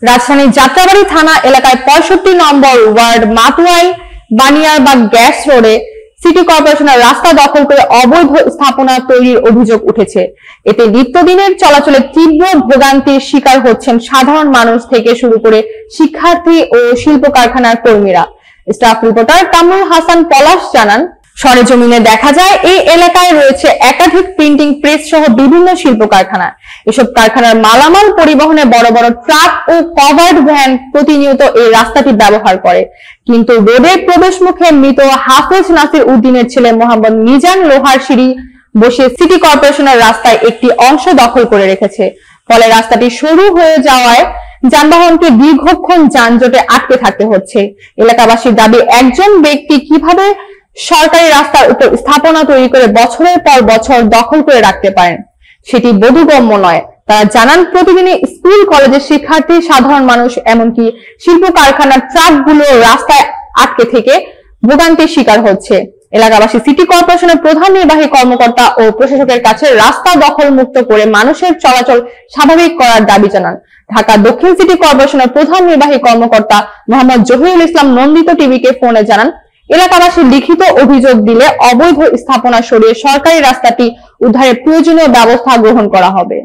রাজধানীর যাত্রাবাড়ী থানা এলাকায় ৬৫ নম্বর ওয়ার্ড মাতুয়াইল বানিয়ারবাগ গ্যাস রোডে সিটি কর্পোরেশনের রাস্তা দখল করে অবৈধ স্থাপনা তৈরির অভিযোগ উঠেছে। এতে নিত্যদিনের চলাচলে তীব্র ভোগান্তির শিকার হচ্ছেন সাধারণ মানুষ থেকে শুরু করে শিক্ষার্থী ও শিল্প কারখানার কর্মীরা। স্টাফ রিপোর্টার কামরুল হাসান পলাশ জানান, সরেজমিনে দেখা যায় এই এলাকায় রয়েছে একাধিক প্রিন্টিং প্রেস সহ বিভিন্ন শিল্প কারখানা। এসব কারখানার মালামাল পরিবহনে বড় বড় ট্রাক ও কভার্ড ভ্যান প্রতিনিয়ত এই রাস্তাটি ব্যবহার করে। কিন্তু রোডের প্রবেশ মুখে মৃত হাফেজ নাসির উদ্দিনের ছেলে মোহাম্মদ মিজান লোহার সিঁড়ি বসে সিটি কর্পোরেশনের রাস্তায় একটি অংশ দখল করে রেখেছে। ফলে রাস্তাটি সরু হয়ে যাওয়ায় যানবাহনকে দীর্ঘক্ষণ যানজটে আটকে থাকতে হচ্ছে। এলাকাবাসীর দাবি, একজন ব্যক্তি কিভাবে সরকারি রাস্তার উপর স্থাপনা তৈরি করে বছরের পর বছর দখল করে রাখতে পারেন, সেটি বোধগম্য নয়। তারা জানান, প্রতিদিনই স্কুল কলেজের শিক্ষার্থী, সাধারণ মানুষ, এমনকি শিল্প কারখানার ট্রাকগুলো রাস্তায় আটকে থেকে ভোগান্তির শিকার হচ্ছে। এলাকাবাসী সিটি কর্পোরেশনের প্রধান নির্বাহী কর্মকর্তা ও প্রশাসকের কাছে রাস্তা দখল মুক্ত করে মানুষের চলাচল স্বাভাবিক করার দাবি জানান। ঢাকা দক্ষিণ সিটি কর্পোরেশনের প্রধান নির্বাহী কর্মকর্তা মোহাম্মদ জহিরুল ইসলাম নন্দিত টিভিকে ফোনে জানান, এলাকাবাসী লিখিত অভিযোগ দিলে অবৈধ স্থাপনা সরিয়ে সরকারি রাস্তাটি উদ্ধারের প্রয়োজনীয় ব্যবস্থা গ্রহণ করা হবে।